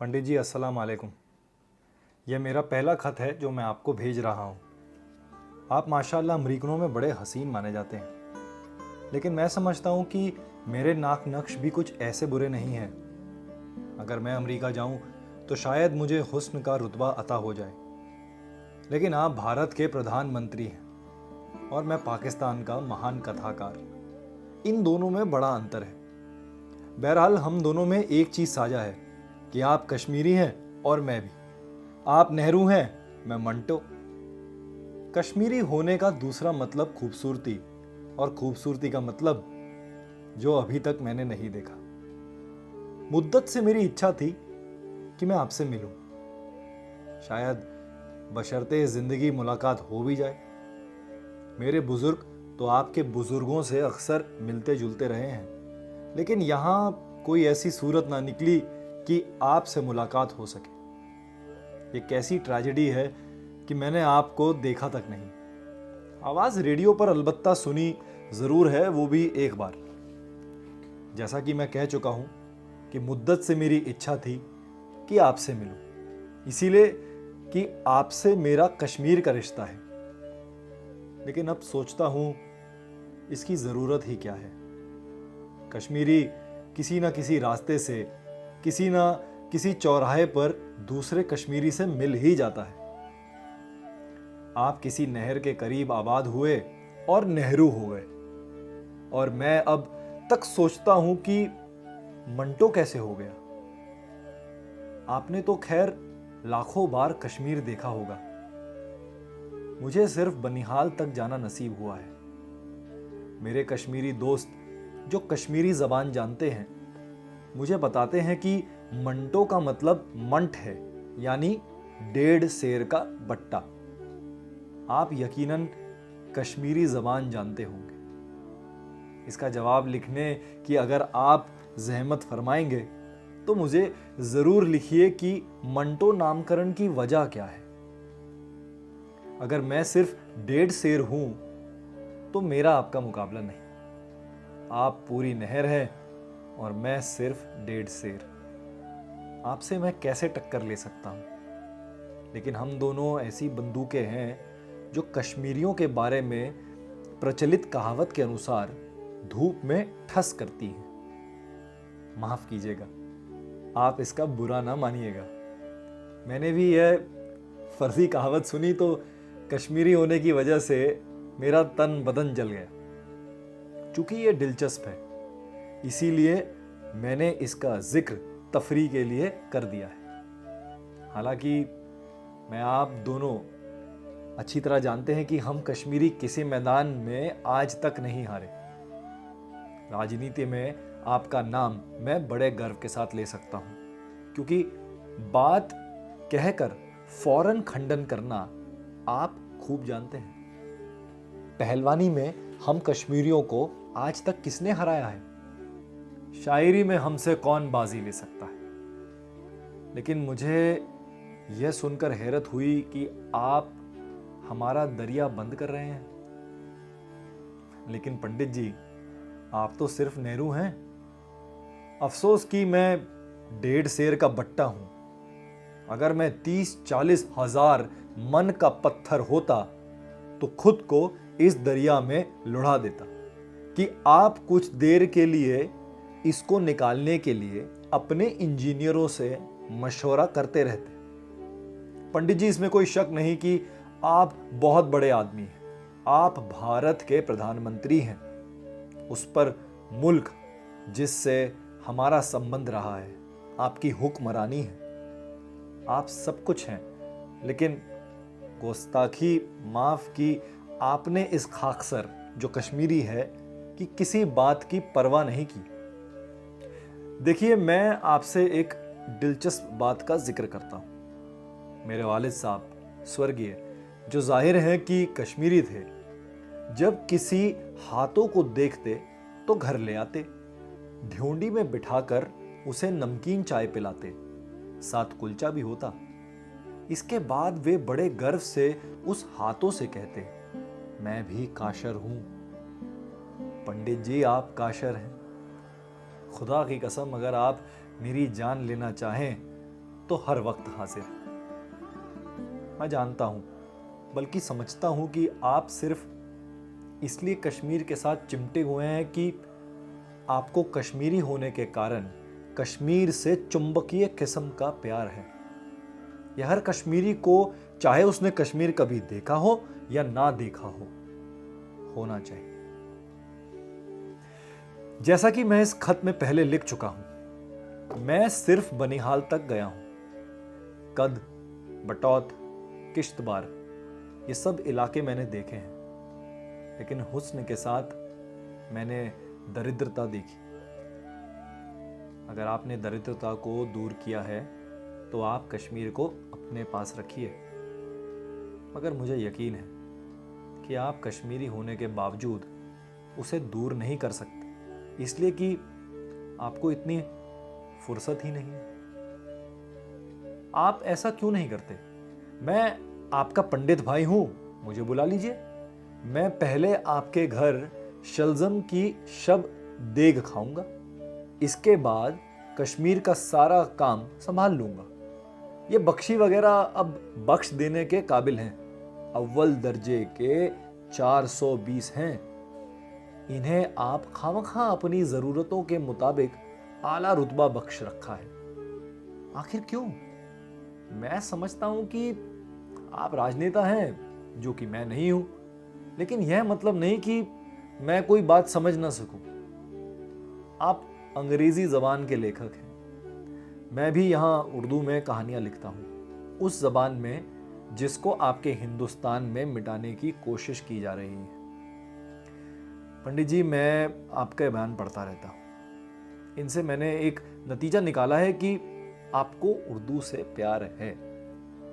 पंडित जी अस्सलाम वालेकुम। यह मेरा पहला ख़त है जो मैं आपको भेज रहा हूँ। आप माशाल्लाह अमरीकनों में बड़े हसीन माने जाते हैं, लेकिन मैं समझता हूँ कि मेरे नाक नक्श भी कुछ ऐसे बुरे नहीं हैं। अगर मैं अमेरिका जाऊँ तो शायद मुझे हुस्न का रुतबा अता हो जाए, लेकिन आप भारत के प्रधानमंत्री हैं और मैं पाकिस्तान का महान कथाकार। इन दोनों में बड़ा अंतर है। बहरहाल हम दोनों में एक चीज़ साझा है कि आप कश्मीरी हैं और मैं भी। आप नेहरू हैं, मैं मंटो। कश्मीरी होने का दूसरा मतलब खूबसूरती, और खूबसूरती का मतलब जो अभी तक मैंने नहीं देखा। मुद्दत से मेरी इच्छा थी कि मैं आपसे मिलूं, शायद बशर्ते जिंदगी मुलाकात हो भी जाए। मेरे बुजुर्ग तो आपके बुजुर्गों से अक्सर मिलते जुलते रहे हैं, लेकिन यहां कोई ऐसी सूरत ना निकली कि आपसे मुलाकात हो सके। ये कैसी ट्रेजेडी है कि मैंने आपको देखा तक नहीं। आवाज रेडियो पर अलबत्ता सुनी जरूर है, वो भी एक बार। जैसा कि मैं कह चुका हूं कि मुद्दत से मेरी इच्छा थी कि आपसे मिलूं, इसीलिए कि आपसे मेरा कश्मीर का रिश्ता है। लेकिन अब सोचता हूं इसकी जरूरत ही क्या है। कश्मीरी किसी ना किसी रास्ते से, किसी ना किसी चौराहे पर दूसरे कश्मीरी से मिल ही जाता है। आप किसी नहर के करीब आबाद हुए और नेहरू हो गए, और मैं अब तक सोचता हूं कि मंटो कैसे हो गया। आपने तो खैर लाखों बार कश्मीर देखा होगा, मुझे सिर्फ बनिहाल तक जाना नसीब हुआ है। मेरे कश्मीरी दोस्त जो कश्मीरी जबान जानते हैं मुझे बताते हैं कि मंटो का मतलब मंट है, यानी 1.5 सेर का बट्टा। आप यकीनन कश्मीरी जबान जानते होंगे। इसका जवाब लिखने की अगर आप जहमत फरमाएंगे तो मुझे जरूर लिखिए कि मंटो नामकरण की वजह क्या है। अगर मैं सिर्फ 1.5 सेर हूं तो मेरा आपका मुकाबला नहीं। आप पूरी नहर हैं और मैं सिर्फ 1.5 सेर। आपसे मैं कैसे टक्कर ले सकता हूं। लेकिन हम दोनों ऐसी बंदूकें हैं जो कश्मीरियों के बारे में प्रचलित कहावत के अनुसार धूप में ठस करती हैं। माफ कीजिएगा, आप इसका बुरा ना मानिएगा। मैंने भी यह फर्जी कहावत सुनी तो कश्मीरी होने की वजह से मेरा तन बदन जल गया। चूंकि यह दिलचस्प है, इसीलिए मैंने इसका जिक्र तफरी के लिए कर दिया है। हालांकि मैं आप दोनों अच्छी तरह जानते हैं कि हम कश्मीरी किसी मैदान में आज तक नहीं हारे। राजनीति में आपका नाम मैं बड़े गर्व के साथ ले सकता हूं, क्योंकि बात कहकर फौरन खंडन करना आप खूब जानते हैं। पहलवानी में हम कश्मीरियों को आज तक किसने हराया है? शायरी में हमसे कौन बाजी ले सकता है? लेकिन मुझे यह सुनकर हैरत हुई कि आप हमारा दरिया बंद कर रहे हैं। लेकिन पंडित जी, आप तो सिर्फ नेहरू हैं। अफसोस कि मैं 1.5 सेर का बट्टा हूं। अगर मैं 30-40 हजार मन का पत्थर होता तो खुद को इस दरिया में लुढ़ा देता कि आप कुछ देर के लिए इसको निकालने के लिए अपने इंजीनियरों से मशवरा करते रहते। पंडित जी, इसमें कोई शक नहीं कि आप बहुत बड़े आदमी हैं। आप भारत के प्रधानमंत्री हैं, उस पर मुल्क जिससे हमारा संबंध रहा है, आपकी हुक्मरानी है। आप सब कुछ हैं, लेकिन गुस्ताखी माफ की आपने इस खाकसर जो कश्मीरी है कि किसी बात की परवाह नहीं की। देखिए, मैं आपसे एक दिलचस्प बात का जिक्र करता हूं। मेरे वालिद साहब स्वर्गीय, जो जाहिर है कि कश्मीरी थे, जब किसी हाथों को देखते तो घर ले आते, ढूंढी में बिठाकर उसे नमकीन चाय पिलाते, साथ कुलचा भी होता। इसके बाद वे बड़े गर्व से उस हाथों से कहते, मैं भी काशर हूं। पंडित जी, आप काशर हैं। खुदा की कसम, अगर आप मेरी जान लेना चाहें तो हर वक्त हाजिर है। मैं जानता हूं, बल्कि समझता हूं कि आप सिर्फ इसलिए कश्मीर के साथ चिमटे हुए हैं कि आपको कश्मीरी होने के कारण कश्मीर से चुंबकीय किस्म का प्यार है। यह हर कश्मीरी को, चाहे उसने कश्मीर कभी देखा हो या ना देखा हो, होना चाहिए। जैसा कि मैं इस खत में पहले लिख चुका हूं, मैं सिर्फ बनिहाल तक गया हूं। कद, बटौत, किश्तवाड़, ये सब इलाके मैंने देखे हैं, लेकिन हुस्न के साथ मैंने दरिद्रता देखी। अगर आपने दरिद्रता को दूर किया है तो आप कश्मीर को अपने पास रखिए, मगर मुझे यकीन है कि आप कश्मीरी होने के बावजूद उसे दूर नहीं कर सकते, इसलिए कि आपको इतनी फुर्सत ही नहीं है। आप ऐसा क्यों नहीं करते? मैं आपका पंडित भाई हूं, मुझे बुला लीजिए। मैं पहले आपके घर शलजम की शब देग खाऊंगा, इसके बाद कश्मीर का सारा काम संभाल लूंगा। ये बख्शी वगैरह अब बख्श देने के काबिल हैं। अव्वल दर्जे के 420 हैं। इन्हें आप खामखा अपनी जरूरतों के मुताबिक आला रुतबा बख्श रखा है। आखिर क्यों? मैं समझता हूं कि आप राजनेता हैं, जो कि मैं नहीं हूं, लेकिन यह मतलब नहीं कि मैं कोई बात समझ ना सकूं। आप अंग्रेजी जबान के लेखक हैं, मैं भी यहां उर्दू में कहानियां लिखता हूं, उस जबान में जिसको आपके हिंदुस्तान में मिटाने की कोशिश की जा रही है। पंडित जी, मैं आपके बयान पढ़ता रहता हूं, इनसे मैंने एक नतीजा निकाला है कि आपको उर्दू से प्यार है।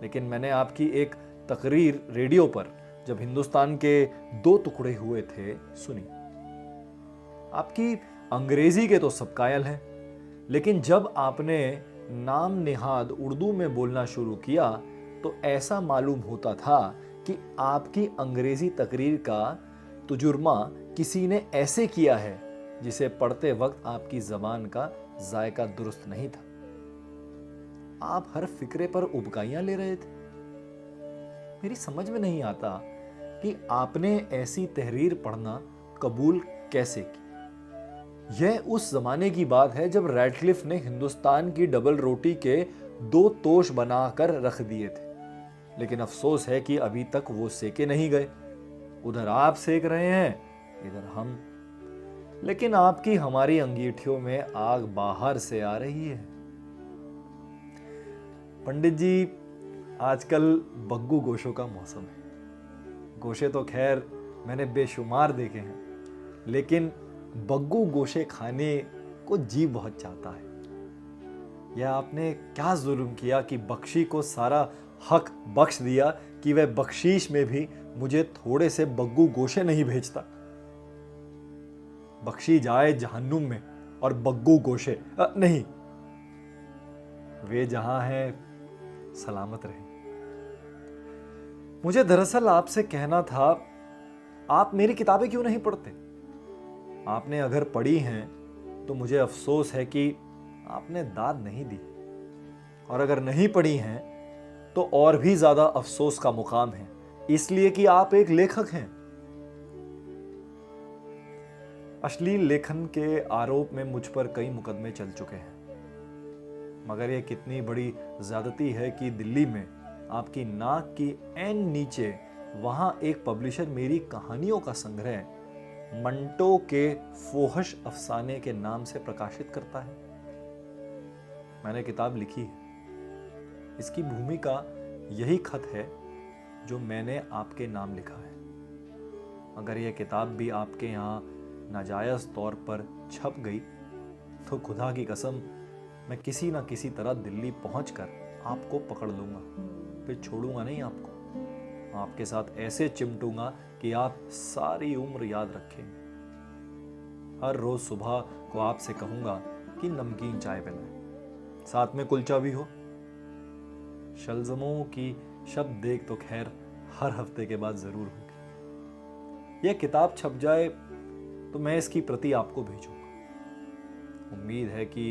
लेकिन मैंने आपकी एक तकरीर रेडियो पर, जब हिंदुस्तान के 2 टुकड़े हुए थे, सुनी। आपकी अंग्रेजी के तो सब कायल हैं, लेकिन जब आपने नाम निहाद उर्दू में बोलना शुरू किया तो ऐसा मालूम होता था कि आपकी अंग्रेजी तकरीर का तुजुर्मा किसी ने ऐसे किया है जिसे पढ़ते वक्त आपकी जबान का जायका दुरुस्त नहीं था। आप हर फिक्रे पर उबकाइयां ले रहे थे। मेरी समझ में नहीं आता कि आपने ऐसी तहरीर पढ़ना कबूल कैसे की। यह उस जमाने की बात है जब रैडक्लिफ ने हिंदुस्तान की डबल रोटी के 2 तोश बनाकर रख दिए थे, लेकिन अफसोस है कि अभी तक वो सेके नहीं गए। उधर आप सेक रहे हैं, इधर हम। लेकिन आपकी हमारी अंगीठियों में आग बाहर से आ रही है। पंडित जी, आजकल बग्गू गोशों का मौसम है। गोशे तो खैर मैंने बेशुमार देखे हैं, लेकिन बग्गू गोशे खाने को जी बहुत चाहता है। यह आपने क्या जुल्म किया कि बख्शी को सारा हक बख्श दिया कि वह बख्शीश में भी मुझे थोड़े से बग्गू गोशे नहीं भेजता। बख्शी जाए जहन्नुम में और बग्गू गोशे नहीं, वे जहां हैं सलामत रहे। मुझे दरअसल आपसे कहना था, आप मेरी किताबें क्यों नहीं पढ़ते? आपने अगर पढ़ी हैं तो मुझे अफसोस है कि आपने दाद नहीं दी, और अगर नहीं पढ़ी हैं तो और भी ज्यादा अफसोस का मुकाम है, इसलिए कि आप एक लेखक हैं। अश्लील लेखन के आरोप में मुझ पर कई मुकदमे चल चुके हैं, मगर यह कितनी बड़ी ज्यादती है कि दिल्ली में आपकी नाक की ऐन नीचे वहां एक पब्लिशर मेरी कहानियों का संग्रह मंटो के फोहश अफसाने के नाम से प्रकाशित करता है। मैंने किताब लिखी है, इसकी भूमिका यही खत है जो मैंने आपके नाम लिखा है। अगर यह किताब भी आपके यहाँ नाजायज तौर पर छप गई तो खुदा की कसम मैं किसी ना किसी तरह दिल्ली पहुंचकर आपको पकड़ लूंगा, फिर छोड़ूंगा नहीं आपको। आपके साथ ऐसे चिमटूंगा कि आप सारी उम्र याद रखेंगे। हर रोज सुबह को आपसे कहूंगा कि नमकीन चाय पिलाएं, साथ में कुलचा भी हो। शलजमों की शब्द देख तो खैर हर हफ्ते के बाद जरूर होगी। यह किताब छप जाए तो मैं इसकी प्रति आपको भेजूंगा। उम्मीद है कि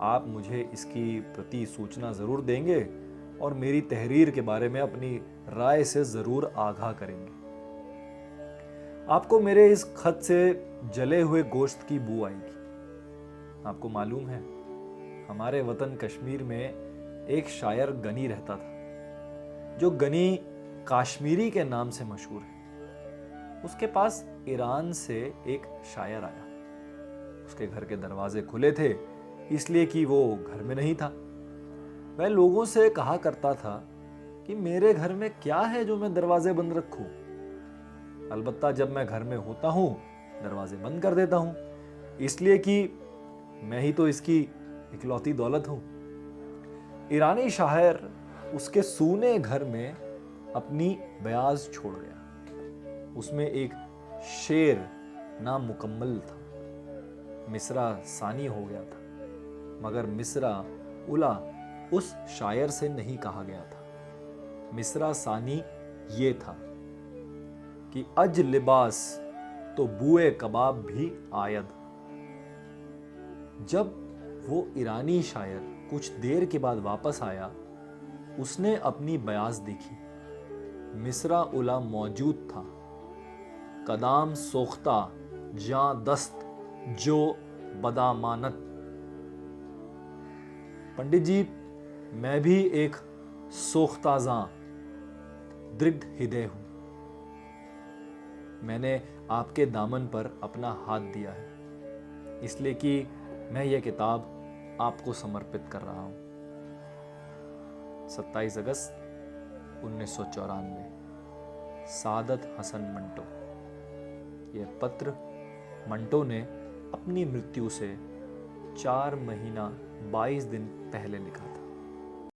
आप मुझे इसकी प्रति सूचना ज़रूर देंगे और मेरी तहरीर के बारे में अपनी राय से ज़रूर आगाह करेंगे। आपको मेरे इस खत से जले हुए गोश्त की बू आएगी। आपको मालूम है, हमारे वतन कश्मीर में एक शायर गनी रहता था, जो गनी काश्मीरी के नाम से मशहूर है। उसके पास ईरान से एक शायर आया। उसके घर के दरवाजे खुले थे, इसलिए कि वो घर में नहीं था। वह लोगों से कहा करता था कि मेरे घर में क्या है जो मैं दरवाजे बंद रखूं। अलबत्ता जब मैं घर में होता हूं, दरवाजे बंद कर देता हूं, इसलिए कि मैं ही तो इसकी इकलौती दौलत हूं। ईरानी शायर उसके सूने घर में अपनी बयाज छोड़ गया। उसमें एक शेर नामुकम्मल था। मिसरा सानी हो गया था, मगर मिसरा उला उस शायर से नहीं कहा गया था। मिसरा सानी ये था कि अज लिबास तो बुए कबाब भी आयद। जब वो ईरानी शायर कुछ देर के बाद वापस आया, उसने अपनी बयाज देखी। मिसरा उला मौजूद था। कदाम सोख्ता जां दस्त जो बदामानत। पंडित जी, मैं भी एक सोख्ताजां दृग्ध हृदय हूं। मैंने आपके दामन पर अपना हाथ दिया है, इसलिए कि मैं यह किताब आपको समर्पित कर रहा हूं। 27 अगस्त 1994। सादत हसन मंटो। यह पत्र मंटो ने अपनी मृत्यु से 4 महीना 22 दिन पहले लिखा था।